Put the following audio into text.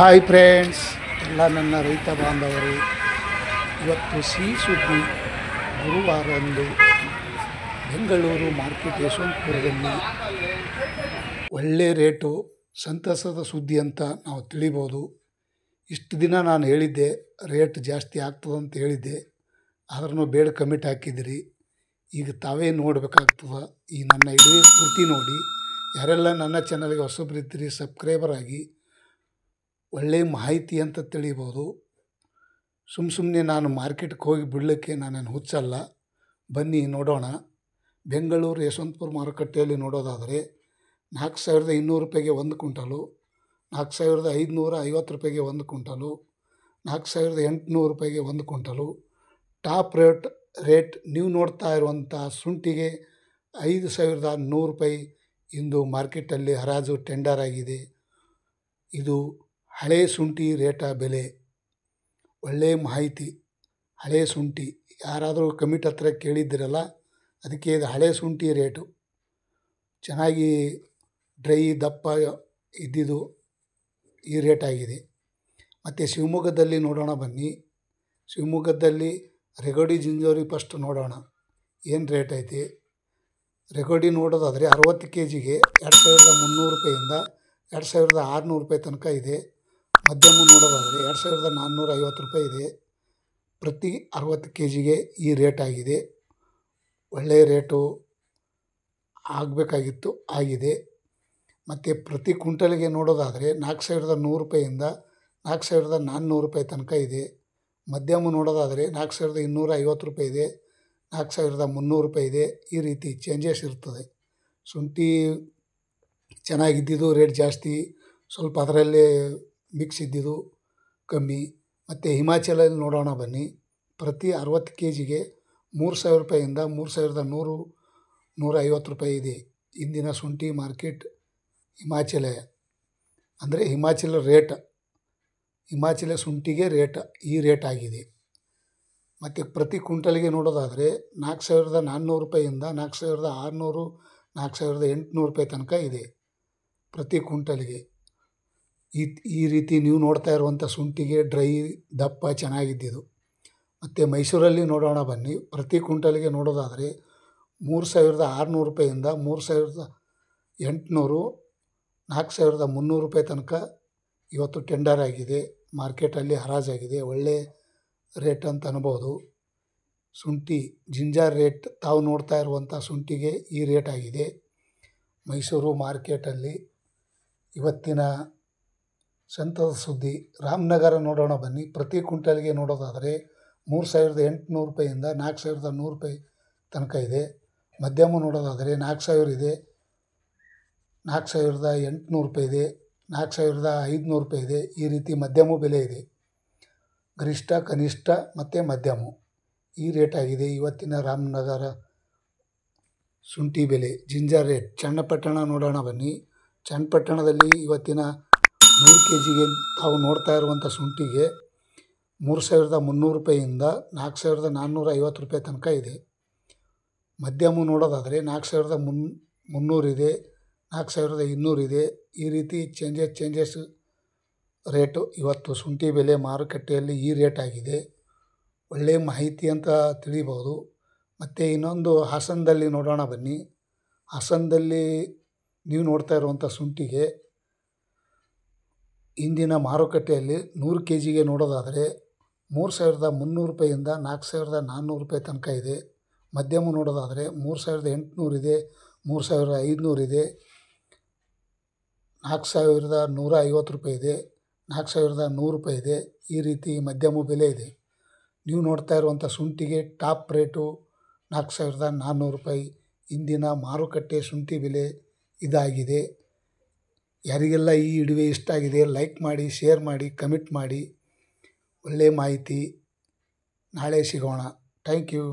Hi friends, ಎಲ್ಲ ನನ್ನ ರೈತ ಬಾಂಧವರು, ಇವತ್ತು ಸಿಹಿ ಸುದ್ದಿ. ಗುರುವಾರಂದು ಬೆಂಗಳೂರು ಮಾರ್ಕೆಟ್ ಯಶವಂತಪುರದಲ್ಲಿ ಒಳ್ಳೆ ರೇಟು, ಸಂತಸದ ಸುದ್ದಿ ಅಂತ ನಾವು ತಿಳಿಬೋದು. ಇಷ್ಟು ದಿನ ನಾನು ಹೇಳಿದ್ದೆ ರೇಟ್ ಜಾಸ್ತಿ ಆಗ್ತದಂತ ಹೇಳಿದ್ದೆ, ಆದ್ರೂ ಬೇಡ ಕಮಿಟ್ ಹಾಕಿದಿರಿ. ಈಗ ತಾವೇ ನೋಡಬೇಕಾಗ್ತದೆ. ಈ ನನ್ನ ವಿಡಿಯೋ ಪೂರ್ತಿ ನೋಡಿ. ಯಾರೆಲ್ಲ ನನ್ನ ಚಾನಲ್ಗೆ ಹೊಸಬ್ರಿದ್ದೀರಿ ಸಬ್ಸ್ಕ್ರೈಬರ್ ಆಗಿ. ಒಳ್ಳೆಯ ಮಾಹಿತಿ ಅಂತ ತಿಳಿಬೋದು. ಸುಮ್ಮನೆ ನಾನು ಮಾರ್ಕೆಟ್ಗೆ ಹೋಗಿ ಬಿಡಲಿಕ್ಕೆ ನಾನೇನು ಹುಚ್ಚಲ್ಲ. ಬನ್ನಿ ನೋಡೋಣ. ಬೆಂಗಳೂರು ಯಶವಂತಪುರ ಮಾರುಕಟ್ಟೆಯಲ್ಲಿ ನೋಡೋದಾದರೆ 4,200 ರೂಪಾಯಿಗೆ 1 ಕ್ವಿಂಟಲು, 4,550 ರೂಪಾಯಿಗೆ 1 ಕ್ವಿಂಟಲು, 4,800 ರೂಪಾಯಿಗೆ 1 ಕ್ವಿಂಟಲು. ಟಾಪ್ ರೇಟ್ ನೀವು ನೋಡ್ತಾ ಇರುವಂಥ ಶುಂಠಿಗೆ 5,100 ರೂಪಾಯಿ ಇಂದು ಮಾರ್ಕೆಟಲ್ಲಿ ಹರಾಜು ಟೆಂಡರ್ ಆಗಿದೆ. ಇದು ಹಳೆ ಶುಂಠಿ ರೇಟ ಬೆಲೆ. ಒಳ್ಳೆಯ ಮಾಹಿತಿ. ಹಳೆ ಶುಂಠಿ ಯಾರಾದರೂ ಕಮಿಟ್ ಹತ್ರ ಕೇಳಿದ್ದೀರಲ್ಲ, ಅದಕ್ಕೆ ಇದು ಹಳೆ ಶುಂಠಿ ರೇಟು. ಚೆನ್ನಾಗಿ ಡ್ರೈ ದಪ್ಪ ಇದ್ದಿದ್ದು ಈ ರೇಟ್ ಆಗಿದೆ. ಮತ್ತು ಶಿವಮೊಗ್ಗದಲ್ಲಿ ನೋಡೋಣ ಬನ್ನಿ. ಶಿವಮೊಗ್ಗದಲ್ಲಿ ರೆಗೋಡಿ ಜಿಂಜೋರಿ ಫಸ್ಟ್ ನೋಡೋಣ ಏನು ರೇಟ್ ಐತಿ. ರೆಗೋಡಿ ನೋಡೋದಾದರೆ 60 kgಗೆ 2,300 ರೂಪಾಯಿಂದ 2,600 ರೂಪಾಯಿ ತನಕ ಇದೆ. ಮಧ್ಯಮ ನೋಡೋದಾದರೆ 2,450 ರೂಪಾಯಿ ಇದೆ. ಪ್ರತಿ 60 kgಗೆ ಈ ರೇಟ್ ಆಗಿದೆ. ಒಳ್ಳೆಯ ರೇಟು ಆಗಬೇಕಾಗಿತ್ತು, ಆಗಿದೆ. ಮತ್ತು ಪ್ರತಿ ಕ್ವಿಂಟಲ್ಗೆ ನೋಡೋದಾದರೆ 4,100 ರೂಪಾಯಿಂದ 4,400 ರೂಪಾಯಿ ತನಕ ಇದೆ. ಮಧ್ಯಮ ನೋಡೋದಾದರೆ 4,250 ರೂಪಾಯಿ ಇದೆ, 4,300 ರೂಪಾಯಿ ಇದೆ. ಈ ರೀತಿ ಚೇಂಜಸ್ ಇರ್ತದೆ. ಶುಂಠಿ ಚೆನ್ನಾಗಿದ್ದಿದ್ದು ರೇಟ್ ಜಾಸ್ತಿ, ಸ್ವಲ್ಪ ಅದರಲ್ಲೇ ಮಿಕ್ಸ್ ಇದ್ದಿದ್ದು ಕಮ್ಮಿ. ಮತ್ತು ಹಿಮಾಚಲಲ್ಲಿ ನೋಡೋಣ ಬನ್ನಿ. ಪ್ರತಿ 60 kgಗೆ 3,000 ರೂಪಾಯಿಂದ 3,100 150 ರೂಪಾಯಿ ಇದೆ. ಇಂದಿನ ಶುಂಠಿ ಮಾರ್ಕೆಟ್ ಹಿಮಾಚಲ ಅಂದರೆ ಹಿಮಾಚಲ ರೇಟ್, ಹಿಮಾಚಲ ಶುಂಠಿಗೆ ಈ ರೇಟ್ ಆಗಿದೆ. ಮತ್ತು ಪ್ರತಿ ಕ್ವಿಂಟಲ್ಗೆ ನೋಡೋದಾದರೆ 4,400 ರೂಪಾಯಿಂದ 4,600 4,800 ರೂಪಾಯಿ ತನಕ ಇದೆ ಪ್ರತಿ ಕ್ವಿಂಟಲ್ಗೆ. ಈ ರೀತಿ ನೀವು ನೋಡ್ತಾ ಇರುವಂಥ ಶುಂಠಿಗೆ ಡ್ರೈ ದಪ್ಪ ಚೆನ್ನಾಗಿದ್ದಿದ್ದು. ಮತ್ತು ಮೈಸೂರಲ್ಲಿ ನೋಡೋಣ ಬನ್ನಿ. ಪ್ರತಿ ಕ್ವಿಂಟಲ್ಗೆ ನೋಡೋದಾದರೆ 3,600 ರೂಪಾಯಿಂದ 3,800 4,300 ರೂಪಾಯಿ ತನಕ ಇವತ್ತು ಟೆಂಡರ್ ಆಗಿದೆ. ಮಾರ್ಕೆಟಲ್ಲಿ ಹರಾಜಾಗಿದೆ. ಒಳ್ಳೆ ರೇಟ್ ಅಂತ ಅನ್ಬೋದು. ಶುಂಠಿ ಜಿಂಜರ್ ರೇಟ್ ತಾವು ನೋಡ್ತಾ ಇರುವಂಥ ಶುಂಠಿಗೆ ಈ ರೇಟ್ ಆಗಿದೆ. ಮೈಸೂರು ಮಾರ್ಕೆಟಲ್ಲಿ ಇವತ್ತಿನ ಸಂತಸ ಸುದ್ದಿ. ರಾಮನಗರ ನೋಡೋಣ ಬನ್ನಿ. ಪ್ರತಿ ಕ್ವಿಂಟಲ್ಗೆ ನೋಡೋದಾದರೆ 3,800 ರೂಪಾಯಿಂದ 4,100 ರೂಪಾಯಿ ತನಕ ಇದೆ. ಮಧ್ಯಮ ನೋಡೋದಾದರೆ 4,000 ಇದೆ, 4,800 ರೂಪಾಯಿ ಇದೆ, 4,500 ರೂಪಾಯಿ ಇದೆ. ಈ ರೀತಿ ಮಧ್ಯಮ ಬೆಲೆ ಇದೆ. ಗರಿಷ್ಠ, ಕನಿಷ್ಠ ಮತ್ತು ಮಧ್ಯಮ ಈ ರೇಟ್ ಆಗಿದೆ ಇವತ್ತಿನ ರಾಮನಗರ ಶುಂಠಿ ಬೆಲೆ. ಜಿಂಜರ್ ರೇಟ್ ಚನ್ನಪಟ್ಟಣ ನೋಡೋಣ ಬನ್ನಿ. ಚನ್ನಪಟ್ಟಣದಲ್ಲಿ ಇವತ್ತಿನ 100 kgಗೆ ತಾವು ನೋಡ್ತಾ ಇರುವಂಥ ಶುಂಠಿಗೆ 3,300 ರೂಪಾಯಿಂದ 4,450 ರೂಪಾಯಿ ತನಕ ಇದೆ. ಮಧ್ಯಮ ನೋಡೋದಾದರೆ 4,300 ಇದೆ, 4,200 ಇದೆ. ಈ ರೀತಿ ಚೇಂಜಸ್ ರೇಟು ಇವತ್ತು ಶುಂಠಿ ಬೆಲೆ ಮಾರುಕಟ್ಟೆಯಲ್ಲಿ ಈ ರೇಟ್ ಆಗಿದೆ. ಒಳ್ಳೆಯ ಮಾಹಿತಿ ಅಂತ ತಿಳಿಬೋದು. ಮತ್ತು ಇನ್ನೊಂದು ಹಾಸನದಲ್ಲಿ ನೋಡೋಣ ಬನ್ನಿ. ಹಾಸನದಲ್ಲಿ ನೀವು ನೋಡ್ತಾ ಇರುವಂಥ ಶುಂಠಿಗೆ ಇಂದಿನ ಮಾರುಕಟ್ಟೆಯಲ್ಲಿ 100 kgಗೆ ನೋಡೋದಾದರೆ 3,300 ರೂಪಾಯಿಂದ 4,400 ರೂಪಾಯಿ ತನಕ ಇದೆ. ಮಧ್ಯಮ ನೋಡೋದಾದರೆ 3,800 ಇದೆ, 3,500 ಇದೆ, 4,150 ರೂಪಾಯಿ ಇದೆ, 4,100 ರೂಪಾಯಿ ಇದೆ. ಈ ರೀತಿ ಮಧ್ಯಮ ಬೆಲೆ ಇದೆ. ನೀವು ನೋಡ್ತಾ ಇರುವಂಥ ಶುಂಠಿಗೆ ಟಾಪ್ ರೇಟು 4,400 ರೂಪಾಯಿ. ಇಂದಿನ ಮಾರುಕಟ್ಟೆ ಶುಂಠಿ ಬೆಲೆ ಇದಾಗಿದೆ. ಯಾರಿಗೆಲ್ಲ ಈ ವಿಡಿಯೋ ಇಷ್ಟ ಆಗಿದೆ ಲೈಕ್ ಮಾಡಿ, ಶೇರ್ ಮಾಡಿ, ಕಮೆಂಟ್ ಮಾಡಿ. ಒಳ್ಳೆಯ ಮಾಹಿತಿ. ನಾಳೆ ಸಿಗೋಣ. Thank you.